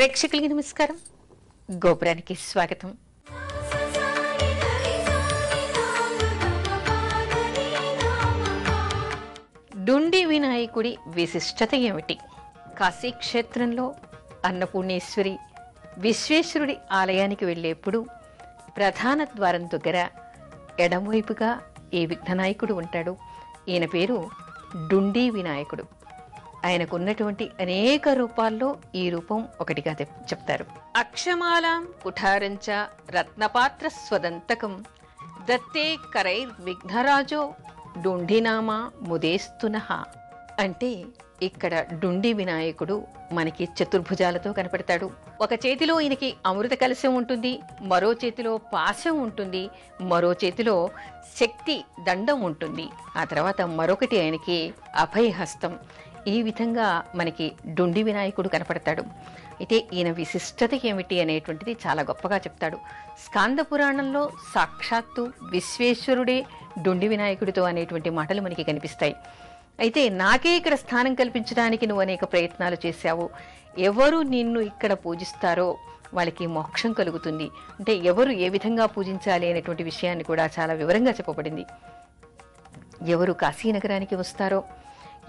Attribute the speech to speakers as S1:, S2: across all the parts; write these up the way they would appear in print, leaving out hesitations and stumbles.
S1: ప్రేక్షకులకి నమస్కారం. గోపురానికి స్వాగతం. డుండి వినాయకుడి విశిష్టత ఏమిటి? కాశీక్షేత్రంలో అన్నపూర్ణేశ్వరి విశ్వేశ్వరుడి ఆలయానికి వెళ్ళేప్పుడు ప్రధాన ద్వారం దగ్గర ఎడమవైపుగా ఈ విఘ్ననాయకుడు ఉంటాడు. ఈయన పేరు డుండి వినాయకుడు. ఆయనకున్నటువంటి అనేక రూపాల్లో ఈ రూపం ఒకటిగా చెప్తారు. అక్షమాలాం కుఠారంచ రత్నపాత్ర స్వదంతకం దత్తే కరైర్ విఘ్నరాజో డుండినామా ముదేస్తునః. అంటే ఇక్కడ డుండి వినాయకుడు మనకి చతుర్భుజాలతో కనపడతాడు. ఒక చేతిలో ఈయనకి అమృత కలశం ఉంటుంది, మరో చేతిలో పాశం ఉంటుంది, మరో చేతిలో శక్తి దండం ఉంటుంది, ఆ తర్వాత మరొకటి ఆయనకి అభయహస్తం. ఈ విధంగా మనకి డుండి వినాయకుడు కనపడతాడు. అయితే ఈయన విశిష్టత ఏమిటి అనేటువంటిది చాలా గొప్పగా చెప్తాడు. స్కాంద పురాణంలో సాక్షాత్తు విశ్వేశ్వరుడే డుండి వినాయకుడితో అనేటువంటి మాటలు మనకి కనిపిస్తాయి. అయితే నాకే ఇక్కడ స్థానం కల్పించడానికి నువ్వు అనేక ప్రయత్నాలు చేశావు, ఎవరు నిన్ను ఇక్కడ పూజిస్తారో వాళ్ళకి మోక్షం కలుగుతుంది అంటే ఎవరు ఏ విధంగా పూజించాలి అనేటువంటి విషయాన్ని కూడా చాలా వివరంగా చెప్పబడింది. ఎవరు కాశీనగరానికి వస్తారో,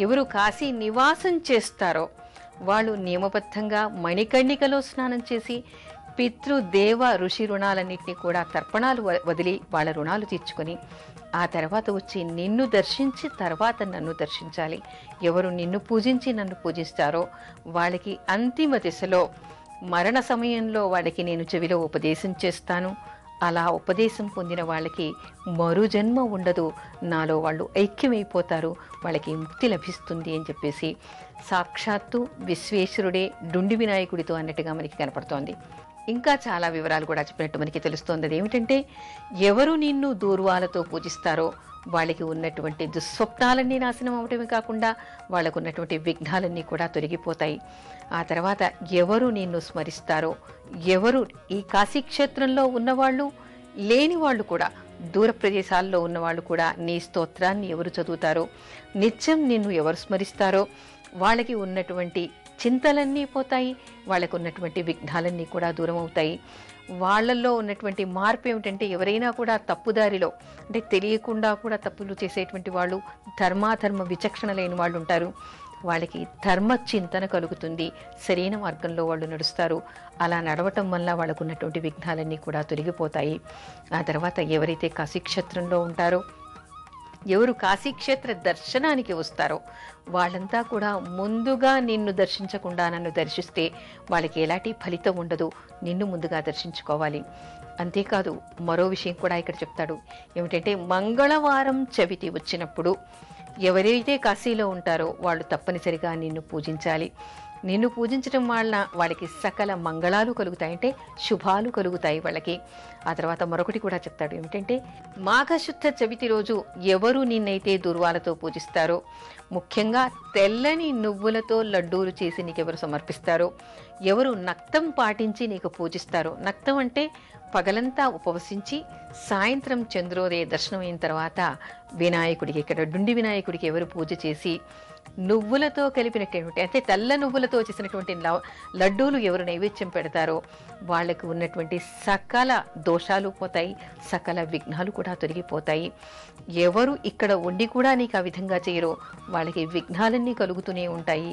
S1: ఎవరు కాశీ నివాసం చేస్తారో వాళ్ళు నియమబద్ధంగా మణికర్ణికలో స్నానం చేసి పితృదేవ ఋషి రుణాలన్నింటినీ కూడా తర్పణాలు వదిలి వాళ్ళ రుణాలు తీర్చుకొని ఆ తర్వాత వచ్చి నిన్ను దర్శించి తర్వాత నన్ను దర్శించాలి. ఎవరు నిన్ను పూజించి నన్ను పూజిస్తారో వాళ్ళకి అంతిమ దిశలో మరణ సమయంలో వాళ్ళకి నేను చెవిలో ఉపదేశం చేస్తాను. అలా ఉపదేశం పొందిన వాళ్ళకి మరు జన్మ ఉండదు, నాలో వాళ్ళు ఐక్యమైపోతారు, వాళ్ళకి ముక్తి లభిస్తుంది అని చెప్పేసి సాక్షాత్తు విశ్వేశ్వరుడే డుండి వినాయకుడితో అన్నట్టుగా మనకి కనపడుతోంది. ఇంకా చాలా వివరాలు కూడా చెప్పినట్టు మనకి తెలుస్తోంది. అదేమిటంటే ఎవరు నిన్ను దూర్వాలతో పూజిస్తారో వాళ్ళకి ఉన్నటువంటి దుస్వప్నాలన్నీ నాశనం అవటమే కాకుండా వాళ్ళకు ఉన్నటువంటి విఘ్నాలన్నీ కూడా తొలగిపోతాయి. ఆ తర్వాత ఎవరు నిన్ను స్మరిస్తారో, ఎవరు ఈ కాశీక్షేత్రంలో ఉన్నవాళ్ళు లేని వాళ్ళు కూడా దూర ప్రదేశాల్లో ఉన్నవాళ్ళు కూడా నీ స్తోత్రాన్ని ఎవరు చదువుతారో, నిత్యం నిన్ను ఎవరు స్మరిస్తారో వాళ్ళకి ఉన్నటువంటి చింతలన్నీ పోతాయి, వాళ్ళకు ఉన్నటువంటి విఘ్నాలన్నీ కూడా దూరం అవుతాయి. వాళ్ళల్లో ఉన్నటువంటి మార్పు ఏమిటంటే ఎవరైనా కూడా తప్పుదారిలో అంటే తెలియకుండా కూడా తప్పులు చేసేటువంటి వాళ్ళు, ధర్మాధర్మ విచక్షణ లేని వాళ్ళు ఉంటారు, వాళ్ళకి ధర్మ చింతన కలుగుతుంది, సరైన మార్గంలో వాళ్ళు నడుస్తారు. అలా నడవటం వల్ల వాళ్ళకు ఉన్నటువంటి విఘ్నాలన్నీ కూడా తొలగిపోతాయి. ఆ తర్వాత ఎవరైతే కాశీక్షేత్రంలో ఉంటారో, ఎవరు కాశీక్షేత్ర దర్శనానికి వస్తారో వాళ్ళంతా కూడా ముందుగా నిన్ను దర్శించకుండా నన్ను దర్శిస్తే వాళ్ళకి ఎలాంటి ఫలితం ఉండదు, నిన్ను ముందుగా దర్శించుకోవాలి. అంతేకాదు మరో విషయం కూడా ఇక్కడ చెప్తాడు. ఏమిటంటే మంగళవారం చవితి వచ్చినప్పుడు ఎవరైతే కాశీలో ఉంటారో వాళ్ళు తప్పనిసరిగా నిన్ను పూజించాలి. నిన్ను పూజించడం వలన వాళ్ళకి సకల మంగళాలు కలుగుతాయి, అంటే శుభాలు కలుగుతాయి వాళ్ళకి. ఆ తర్వాత మరొకటి కూడా చెప్తాడు. ఏమిటంటే మాఘశుద్ధ చవితి రోజు ఎవరు నిన్నైతే దుర్వాలతో పూజిస్తారో, ముఖ్యంగా తెల్లని నువ్వులతో లడ్డూలు చేసి నీకెవరు సమర్పిస్తారో, ఎవరు నక్తం పాటించి నీకు పూజిస్తారో, నక్తం అంటే పగలంతా ఉపవసించి సాయంత్రం చంద్రోదయ దర్శనం అయిన తర్వాత వినాయకుడికి, ఇక్కడ డుండి వినాయకుడికి ఎవరు పూజ చేసి నువ్వులతో కలిపినటువంటి అంటే తెల్ల నువ్వులతో చేసినటువంటి లడ్డూలు ఎవరు నైవేద్యం పెడతారో వాళ్ళకు ఉన్నటువంటి సకల దోషాలు పోతాయి, సకల విఘ్నాలు కూడా తొలగిపోతాయి. ఎవరు ఇక్కడ ఉండి కూడా నీకు ఆ విధంగా చేయరో వాళ్ళకి విఘ్నాలన్నీ కలుగుతూనే ఉంటాయి.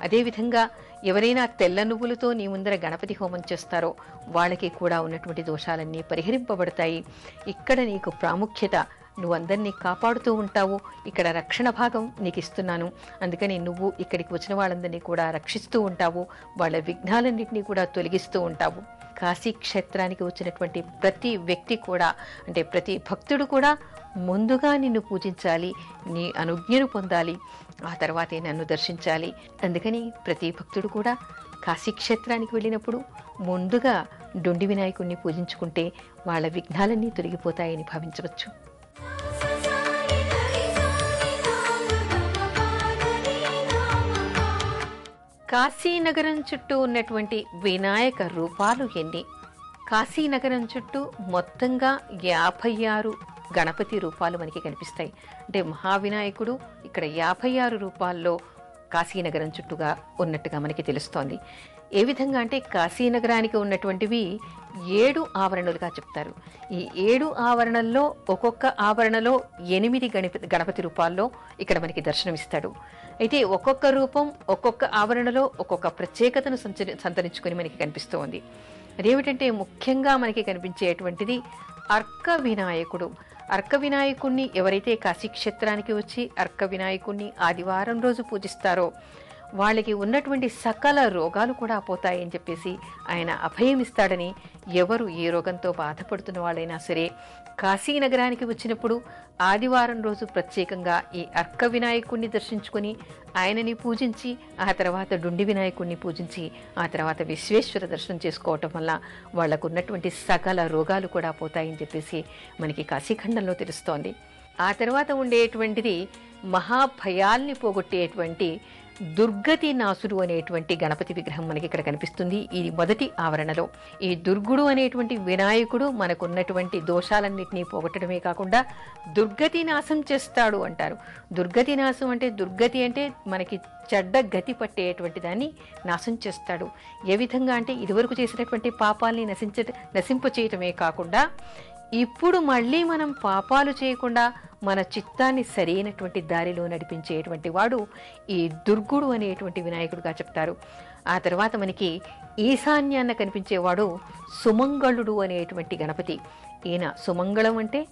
S1: అదేవిధంగా ఎవరైనా తెల్ల నువ్వులతో నీ ముందర గణపతి హోమం చేస్తారో వాళ్ళకి కూడా ఉన్నటువంటి దోషాలన్నీ పరిహరింపబడతాయి. ఇక్కడ నీకు ప్రాముఖ్యత, నువ్వు అందరినీ కాపాడుతూ ఉంటావు, ఇక్కడ రక్షణ భాగం నీకు ఇస్తున్నాను, అందుకని నువ్వు ఇక్కడికి వచ్చిన వాళ్ళందరినీ కూడా రక్షిస్తూ ఉంటావు, వాళ్ళ విఘ్నాలన్నింటినీ కూడా తొలగిస్తూ ఉంటావు. కాశీ క్షేత్రానికి వచ్చినటువంటి ప్రతి వ్యక్తి కూడా అంటే ప్రతి భక్తుడు కూడా ముందుగా నిన్ను పూజించాలి, నీ అనుజ్ఞను పొందాలి, ఆ తర్వాతే నన్ను దర్శించాలి. అందుకని ప్రతి భక్తుడు కూడా కాశీక్షేత్రానికి వెళ్ళినప్పుడు ముందుగా డుండి వినాయకుడిని పూజించుకుంటే వాళ్ళ విఘ్నాలన్నీ తొలగిపోతాయని భావించవచ్చు. కాశీనగరం చుట్టూ ఉన్నటువంటి వినాయక రూపాలు ఎన్ని? కాశీనగరం చుట్టూ మొత్తంగా 56 గణపతి రూపాలు మనకి కనిపిస్తాయి. అంటే మహావినాయకుడు ఇక్కడ 56 రూపాల్లో కాశీనగరం చుట్టూగా ఉన్నట్టుగా మనకి తెలుస్తోంది. ఏ విధంగా అంటే కాశీనగరానికి ఉన్నటువంటివి 7 ఆవరణలుగా చెప్తారు. ఈ 7 ఆవరణల్లో ఒక్కొక్క ఆవరణలో 8 గణపతి రూపాల్లో ఇక్కడ మనకి దర్శనమిస్తాడు. అయితే ఒక్కొక్క రూపం ఒక్కొక్క ఆవరణలో ఒక్కొక్క ప్రత్యేకతను సంతరించుకొని మనకి కనిపిస్తూ ఉంది. అదేమిటంటే ముఖ్యంగా మనకి కనిపించేటువంటిది అర్క వినాయకుడు. అర్క వినాయకుణ్ణి ఎవరైతే కాశీక్షేత్రానికి వచ్చి అర్క వినాయకుణ్ణి ఆదివారం రోజు పూజిస్తారో వాళ్ళకి ఉన్నటువంటి సకల రోగాలు కూడా పోతాయని చెప్పేసి ఆయన అభయం ఇస్తాడని, ఎవరు ఏ రోగంతో బాధపడుతున్న వాళ్ళైనా సరే కాశీనగరానికి వచ్చినప్పుడు ఆదివారం రోజు ప్రత్యేకంగా ఈ అర్క వినాయకుణ్ణి దర్శించుకొని ఆయనని పూజించి ఆ తర్వాత డుండి వినాయకుణ్ణి పూజించి ఆ తర్వాత విశ్వేశ్వర దర్శనం చేసుకోవటం వల్ల వాళ్లకు ఉన్నటువంటి సకల రోగాలు కూడా పోతాయని చెప్పేసి మనకి కాశీఖండంలో తెలుస్తోంది. ఆ తర్వాత ఉండేటువంటిది మహాభయాల్ని పోగొట్టేటువంటి దుర్గతి నాసుడు అనేటువంటి గణపతి విగ్రహం మనకి ఇక్కడ కనిపిస్తుంది. ఇది మొదటి ఆవరణలో. ఈ దుర్గుడు అనేటువంటి వినాయకుడు మనకున్నటువంటి దోషాలన్నింటినీ పోగొట్టడమే కాకుండా దుర్గతి నాశం చేస్తాడు అంటారు. దుర్గతి నాశం అంటే, దుర్గతి అంటే మనకి చెడ్డ గతి పట్టేటువంటి దాన్ని నాశం చేస్తాడు. ఏ విధంగా అంటే ఇదివరకు చేసినటువంటి పాపాలని నశింప చేయటమే కాకుండా ఇప్పుడు మళ్ళీ మనం పాపాలు చేయకుండా మన చిత్తాన్ని సరైనటువంటి దారిలో నడిపించేటువంటి వాడు ఈ దుర్గుడు అనేటువంటి వినాయకుడుగా చెప్తారు. ఆ తర్వాత మనకి ఈశాన్యాన్న కనిపించేవాడు సుమంగళుడు అనేటువంటి గణపతి. ఈయన సుమంగళం అంటే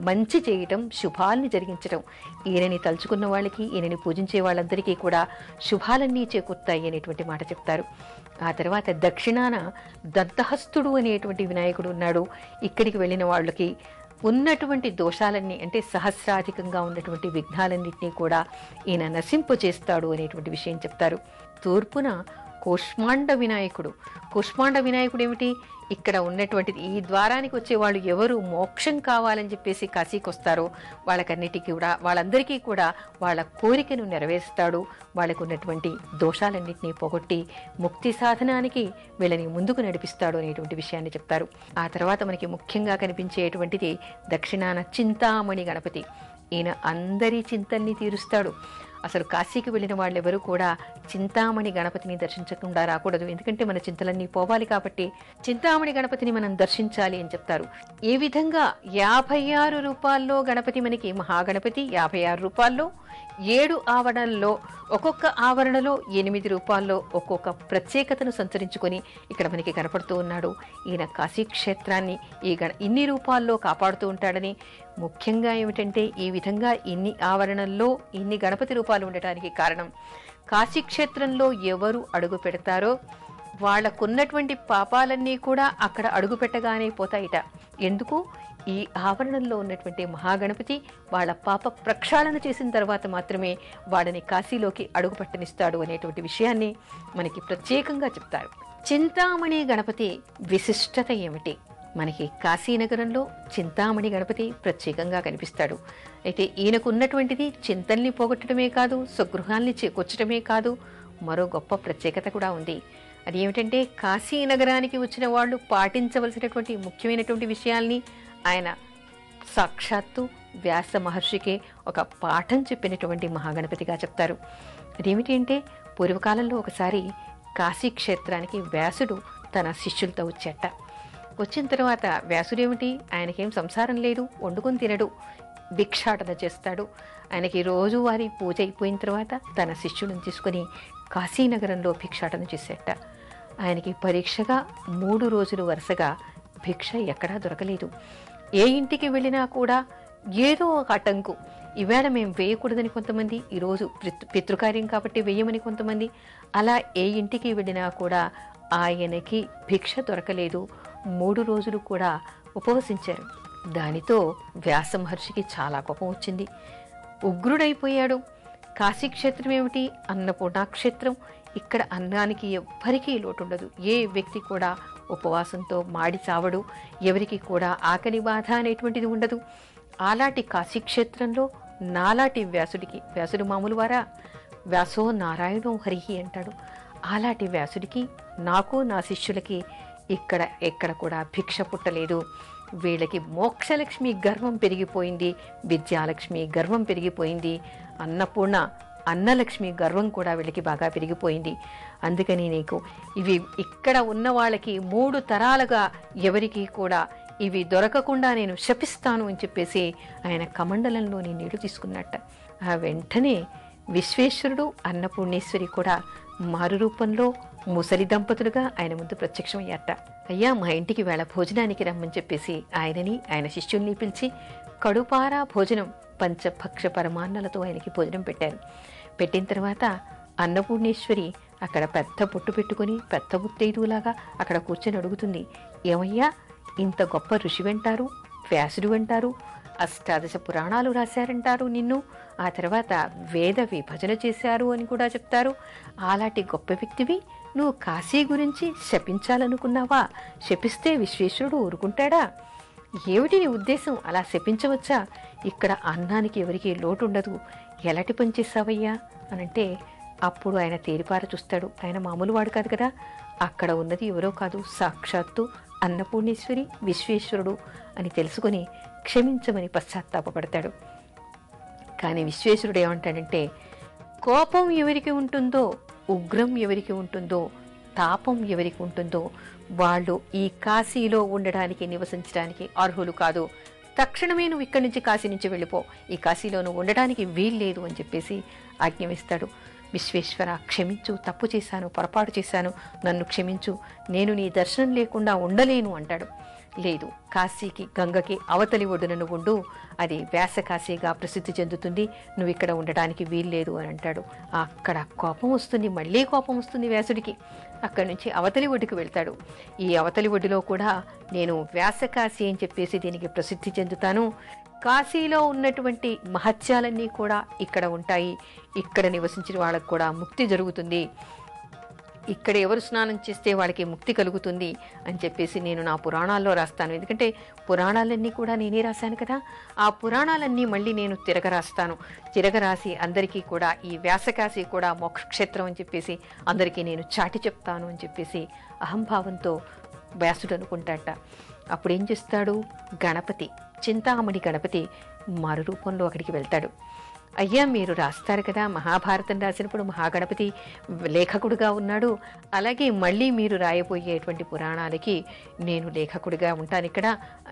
S1: మంచి చేయటం, శుభాల్ని జరిగించటం. ఈయనని తలుచుకున్న వాళ్ళకి, ఈయనని పూజించే వాళ్ళందరికీ కూడా శుభాలన్నీ చేకూరుతాయి అనేటువంటి మాట చెప్తారు. ఆ తర్వాత దక్షిణాన దత్తహస్తుడు అనేటువంటి వినాయకుడు ఉన్నాడు. ఇక్కడికి వెళ్ళిన వాళ్ళకి ఉన్నటువంటి దోషాలన్నీ అంటే సహస్రాధికంగా ఉన్నటువంటి విఘ్నాలన్నింటినీ కూడా ఈయన నశింపు చేస్తాడు అనేటువంటి విషయం చెప్తారు. తూర్పున కూష్మాండ వినాయకుడు. కూష్మాండ వినాయకుడు ఏమిటి? ఇక్కడ ఉన్నటువంటిది ఈ ద్వారానికి వచ్చేవాళ్ళు ఎవరు మోక్షం కావాలని చెప్పేసి కాశీకి వస్తారో వాళ్ళందరికీ కూడా వాళ్ళ కోరికను నెరవేరుస్తాడు. వాళ్ళకు ఉన్నటువంటి దోషాలన్నింటినీ పోగొట్టి ముక్తి సాధనానికి వీళ్ళని ముందుకు నడిపిస్తాడు అనేటువంటి విషయాన్ని చెప్తారు. ఆ తర్వాత మనకి ముఖ్యంగా కనిపించేటువంటిది దక్షిణాన చింతామణి గణపతి. ఈయన అందరి చింతల్ని తీరుస్తాడు. అసలు కాశీకి వెళ్ళిన వాళ్ళెవరూ కూడా చింతామణి గణపతిని దర్శించకుండా రాకూడదు. ఎందుకంటే మన చింతలన్నీ పోవాలి కాబట్టి చింతామణి గణపతిని మనం దర్శించాలి అని చెప్తారు. ఈ విధంగా 56 రూపాల్లో గణపతి మనకి మహాగణపతి, 56 రూపాల్లో 7 ఆవరణల్లో, ఒక్కొక్క ఆవరణలో 8 రూపాల్లో ఒక్కొక్క ప్రత్యేకతను సంతరించుకొని ఇక్కడ మనకి కనపడుతూ ఉన్నాడు. ఈయన కాశీక్షేత్రాన్ని ఇన్ని రూపాల్లో కాపాడుతూ ఉంటాడని, ముఖ్యంగా ఏమిటంటే ఈ విధంగా ఇన్ని ఆవరణల్లో ఇన్ని గణపతి రూపాలు ఉండటానికి కారణం కాశీక్షేత్రంలో ఎవరు అడుగు పెడతారో వాళ్లకున్నటువంటి పాపాలన్నీ కూడా అక్కడ అడుగు పెట్టగానే పోతాయిట. ఎందుకు? ఈ ఆవరణంలో ఉన్నటువంటి మహాగణపతి వాళ్ళ పాప ప్రక్షాళన చేసిన తర్వాత మాత్రమే వాడిని కాశీలోకి అడుగు పట్టనిస్తాడు అనేటువంటి విషయాన్ని మనకి ప్రత్యేకంగా చెప్తారు. చింతామణి గణపతి విశిష్టత ఏమిటి? మనకి కాశీనగరంలో చింతామణి గణపతి ప్రత్యేకంగా కనిపిస్తాడు. అయితే ఈయనకు ఉన్నటువంటిది చింతల్ని పోగొట్టడమే కాదు, స్వగృహాల్ని చేకూర్చడమే కాదు, మరో గొప్ప ప్రత్యేకత కూడా ఉంది. అది ఏమిటంటే కాశీనగరానికి వచ్చిన వాళ్ళు పాటించవలసినటువంటి ముఖ్యమైనటువంటి విషయాల్ని ఆయన సాక్షాత్తు వ్యాస మహర్షికే ఒక పాఠం చెప్పినటువంటి మహాగణపతిగా చెప్తారు. అదేమిటి అంటే పూర్వకాలంలో ఒకసారి కాశీక్షేత్రానికి వ్యాసుడు తన శిష్యులతో వచ్చేట. వచ్చిన తర్వాత వ్యాసుడేమిటి, ఆయనకేం సంసారం లేదు, వండుకొని తినడు, భిక్షాటన చేస్తాడు. ఆయనకి రోజువారీ పూజ అయిపోయిన తర్వాత తన శిష్యులను తీసుకుని కాశీనగరంలో భిక్షాటన చేసేట. ఆయనకి పరీక్షగా 3 రోజులు వరుసగా భిక్ష ఎక్కడా దొరకలేదు. ఏ ఇంటికి వెళ్ళినా కూడా ఏదో ఒక అటంకు. ఈవేళ మేము వేయకూడదని కొంతమంది, ఈరోజు పితృకార్యం కాబట్టి వేయమని కొంతమంది, అలా ఏ ఇంటికి వెళ్ళినా కూడా ఆయనకి భిక్ష దొరకలేదు. 3 రోజులు కూడా ఉపవసించారు. దానితో వ్యాస మహర్షికి చాలా కోపం వచ్చింది. ఉగ్రుడైపోయాడు. కాశీక్షేత్రం ఏమిటి? అన్నపూర్ణాక్షేత్రం. ఇక్కడ అన్నానికి ఎవ్వరికీ లోటుండదు. ఏ వ్యక్తి కూడా ఉపవాసంతో మాడి చావడు. ఎవరికి కూడా ఆకలి బాధ అనేటువంటిది ఉండదు. అలాంటి కాశీక్షేత్రంలో నాలాంటి వ్యాసుడు మామూలు వారా? వ్యాసో నారాయణో హరిహి అంటాడు. అలాంటి వ్యాసుడికి, నాకు, నా శిష్యులకి ఎక్కడ కూడా భిక్ష పుట్టలేదు. వీళ్ళకి మోక్షలక్ష్మి గర్వం పెరిగిపోయింది, విద్యాలక్ష్మి గర్వం పెరిగిపోయింది, అన్నపూర్ణ అన్నలక్ష్మి గర్వం కూడా వీళ్ళకి బాగా పెరిగిపోయింది. అందుకని నీకు ఇవి ఇక్కడ ఉన్న వాళ్ళకి 3 తరాలుగా ఎవరికి కూడా ఇవి దొరకకుండా నేను శపిస్తాను అని చెప్పేసి ఆయన కమండలంలోని నీళ్లు తీసుకున్నట్ట. ఆ వెంటనే విశ్వేశ్వరుడు అన్నపూర్ణేశ్వరి కూడా మారు రూపంలో ముసలి దంపతులుగా ఆయన ముందు ప్రత్యక్షమయ్యాట. అయ్యా, మా ఇంటికి వేళ భోజనానికి రమ్మని చెప్పేసి ఆయనని ఆయన శిష్యుల్ని పిలిచి కడుపారా భోజనం పంచభక్ష పరమాన్నలతో ఆయనకి భోజనం పెట్టారు. పెట్టిన తర్వాత అన్నపూర్ణేశ్వరి అక్కడ పెద్ద పొట్టు పెట్టుకుని పెద్ద ముత్తైదులాగా అక్కడ కూర్చొని అడుగుతుంది, ఏమయ్యా ఇంత గొప్ప ఋషి అంటారు, వ్యాసుడు అంటారు, అష్టాదశ పురాణాలు రాశారంటారు నిన్ను, ఆ తర్వాత వేద విభజన చేశారు అని కూడా చెప్తారు. అలాంటి గొప్ప వ్యక్తివి నువ్వు కాశీ గురించి శపించాలనుకున్నావా? శపిస్తే విశ్వేశ్వరుడు ఊరుకుంటాడా? ఏమిటి నీ ఉద్దేశం? అలా శపించవచ్చా? ఇక్కడ అన్నానికి ఎవరికి లోటు ఉండదు, ఎలాంటి పని చేశావయ్యా అనంటే అప్పుడు ఆయన తేరిపార చూస్తాడు. ఆయన మామూలు వాడు కాదు కదా, అక్కడ ఉన్నది ఎవరో కాదు, సాక్షాత్తు అన్నపూర్ణేశ్వరి విశ్వేశ్వరుడు అని తెలుసుకొని క్షమించమని పశ్చాత్తాపడతాడు. కానీ విశ్వేశ్వరుడు ఏమంటాడంటే, కోపం ఎవరికి ఉంటుందో, ఉగ్రం ఎవరికి ఉంటుందో, తాపం ఎవరికి ఉంటుందో వాళ్ళు ఈ కాశీలో ఉండడానికి నివసించడానికి అర్హులు కాదు. తక్షణమే నువ్వు ఇక్కడి నుంచి కాశీ నుంచి వెళ్ళిపో, ఈ కాశీలో నువ్వు ఉండడానికి వీల్లేదు అని చెప్పేసి ఆజ్ఞమిస్తాడు. విశ్వేశ్వర, క్షమించు, తప్పు చేశాను, పొరపాటు చేశాను, నన్ను క్షమించు, నేను నీ దర్శనం లేకుండా ఉండలేను అంటాడు. లేదు, కాశీకి గంగకి అవతలి ఒడ్డున నువ్వు ఉండు, అది వ్యాస కాశీగా ప్రసిద్ధి చెందుతుంది, నువ్వు ఇక్కడ ఉండడానికి వీల్లేదు అని అంటాడు. అక్కడ కోపం వస్తుంది, మళ్ళీ కోపం వస్తుంది వ్యాసుడికి. అక్కడి నుంచి అవతలి ఒడ్డుకు వెళ్తాడు. ఈ అవతలి ఒడ్డులో కూడా నేను వ్యాస కాశీ అని చెప్పేసి దీనికి ప్రసిద్ధి చెందుతాను, కాశీలో ఉన్నటువంటి మహత్యాలన్నీ కూడా ఇక్కడ ఉంటాయి, ఇక్కడ నివసించిన వాళ్ళకు కూడా ముక్తి జరుగుతుంది, ఇక్కడ ఎవరు స్నానం చేస్తే వాళ్ళకి ముక్తి కలుగుతుంది అని చెప్పేసి నేను నా పురాణాల్లో రాస్తాను. ఎందుకంటే పురాణాలన్నీ కూడా నేనే రాశాను కదా, ఆ పురాణాలన్నీ మళ్ళీ నేను తిరగరాస్తాను. తిరగరాసి అందరికీ కూడా ఈ వ్యాసకాశి కూడా మోక్షక్షేత్రం అని చెప్పేసి అందరికీ నేను చాటి చెప్తాను అని చెప్పేసి అహంభావంతో వ్యాసుడు అనుకుంటాట. అప్పుడు ఏం చేస్తాడు? గణపతి, చింతామణి గణపతి మరు రూపంలో అక్కడికి వెళ్తాడు. అయ్యా, మీరు రాస్తారు కదా, మహాభారతం రాసినప్పుడు మహాగణపతి లేఖకుడుగా ఉన్నాడు, అలాగే మళ్ళీ మీరు రాయబోయేటువంటి పురాణాలకి నేను లేఖకుడిగా ఉంటాను. ఇక్కడ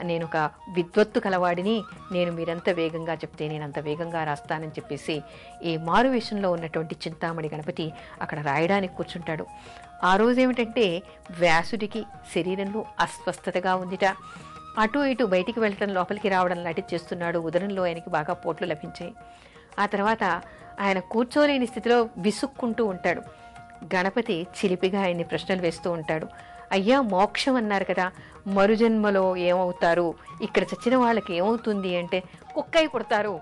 S1: నేను ఒక విద్వత్తు కలవాడిని, నేను మీరంత వేగంగా చెప్తే నేను అంత వేగంగా రాస్తానని చెప్పేసి ఈ మారువేషంలో ఉన్నటువంటి చింతామణి గణపతి అక్కడ రాయడానికి కూర్చుంటాడు. ఆ రోజు ఏమిటంటే వ్యాసుడికి శరీరంలో అస్వస్థతగా ఉందిట. అటు ఇటు బయటికి వెళ్ళటం, లోపలికి రావడం లాంటివి చేస్తున్నాడు. ఉదరంలో ఆయనకి బాగా పోట్లు లభించాయి. ఆ తర్వాత ఆయన కూర్చోలేని స్థితిలో విసుక్కుంటూ ఉంటాడు. గణపతి చిలిపిగా ఆయన్ని ప్రశ్నలు వేస్తూ ఉంటాడు. అయ్యా, మోక్షం అన్నారు కదా, మరుజన్మలో ఏమవుతారు, ఇక్కడ చచ్చిన వాళ్ళకి ఏమవుతుంది అంటే కుక్కై పుడతారు,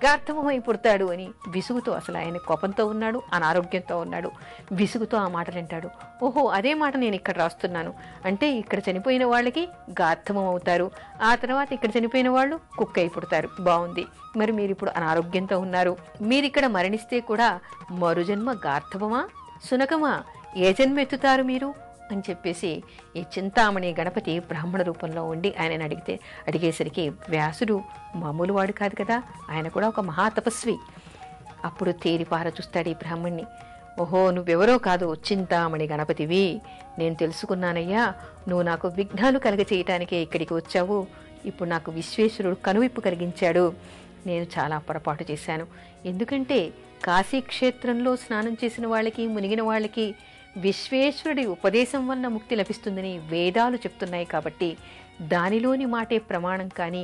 S1: గార్ధమై పుడతాడు అని విసుగుతో, అసలు ఆయన కోపంతో ఉన్నాడు, అనారోగ్యంతో ఉన్నాడు, విసుగుతో ఆ మాటలు అంటాడు. ఓహో, అదే మాట నేను ఇక్కడ రాస్తున్నాను. అంటే ఇక్కడ చనిపోయిన వాళ్ళకి గార్ధమం అవుతారు, ఆ తర్వాత ఇక్కడ చనిపోయిన వాళ్ళు కుక్కై పుడతారు. బాగుంది, మరి మీరు ఇప్పుడు అనారోగ్యంతో ఉన్నారు, మీరిక్కడ మరణిస్తే కూడా మరుజన్మ గార్ధమా సునకమా, ఏ జన్మ ఎత్తుతారు మీరు అని చెప్పేసి ఈ చింతామణి గణపతి బ్రాహ్మణ రూపంలో ఉండి ఆయనను అడిగేసరికి వ్యాసుడు మామూలు వాడు కాదు కదా, ఆయన కూడా ఒక మహాతపస్వి. అప్పుడు తేరిపార చూస్తాడు ఈ బ్రాహ్మణ్ణి. ఓహో, నువ్వెవరో కాదు, చింతామణి గణపతివి, నేను తెలుసుకున్నానయ్యా, నువ్వు నాకు విఘ్నాలు కలగచేయటానికే ఇక్కడికి వచ్చావు. ఇప్పుడు నాకు విశ్వేశ్వరుడు కనువిప్పు కలిగించాడు, నేను చాలా పొరపాటు చేశాను. ఎందుకంటే కాశీక్షేత్రంలో స్నానం చేసిన వాళ్ళకి, మునిగిన వాళ్ళకి విశ్వేశ్వరుడి ఉపదేశం వల్ల ముక్తి లభిస్తుందని వేదాలు చెప్తున్నాయి. కాబట్టి దానిలోని మాటే ప్రమాణం, కానీ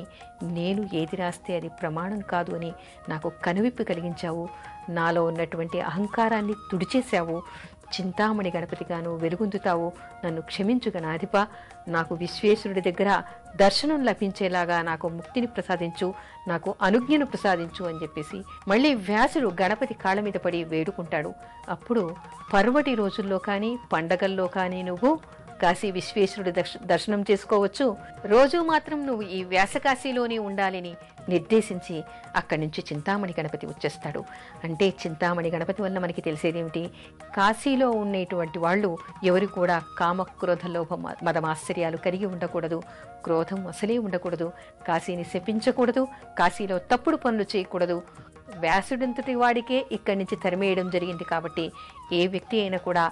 S1: నేను ఏది రాస్తే అది ప్రమాణం కాదు అని నాకు కనువిప్పు కలిగించావు, నాలో ఉన్నటువంటి అహంకారాన్ని తుడిచేశావు, చింతామణి గణపతిగాను వెలుగొందుతావు, నన్ను క్షమించు గణాధిప, నాకు విశ్వేశ్వరుడి దగ్గర దర్శనం లభించేలాగా నాకు ముక్తిని ప్రసాదించు, నాకు అనుజ్ఞను ప్రసాదించు అని చెప్పేసి మళ్ళీ వ్యాసుడు గణపతి కాళ్ళ మీద పడి వేడుకుంటాడు. అప్పుడు పర్వటి రోజుల్లో కానీ పండగల్లో కానీ నువ్వు కాశీ విశ్వేశ్వరుడి దర్శనం చేసుకోవచ్చు, రోజు మాత్రం నువ్వు ఈ వ్యాసకాశీలోనే ఉండాలని నిర్దేశించి అక్కడి నుంచి చింతామణి గణపతి వచ్చేస్తాడు. అంటే చింతామణి గణపతి వల్ల మనకి తెలిసేదేమిటి, కాశీలో ఉండేటువంటి వాళ్ళు ఎవరు కూడా కామ క్రోధ లోభ మదమాశ్చర్యాలు కలిగి ఉండకూడదు, క్రోధం అసలే ఉండకూడదు, కాశీని శపించకూడదు, కాశీలో తప్పుడు పనులు చేయకూడదు, వ్యాసుడంతటి వాడికే ఇక్కడి నుంచి తరిమేయడం జరిగింది. కాబట్టి ఏ వ్యక్తి అయినా కూడా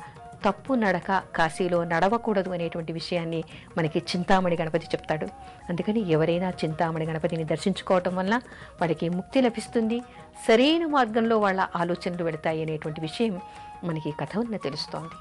S1: తప్పు నడక కాశీలో నడవకూడదు అనేటువంటి విషయాన్ని మనకి చింతామణి గణపతి చెప్తాడు. అందుకని ఎవరైనా చింతామణి గణపతిని దర్శించుకోవటం వల్ల వాడికి ముక్తి లభిస్తుంది, సరైన మార్గంలో వాళ్ళ ఆలోచనలు వెళతాయి అనేటువంటి విషయం మనకి కథ వల్ల తెలుస్తోంది.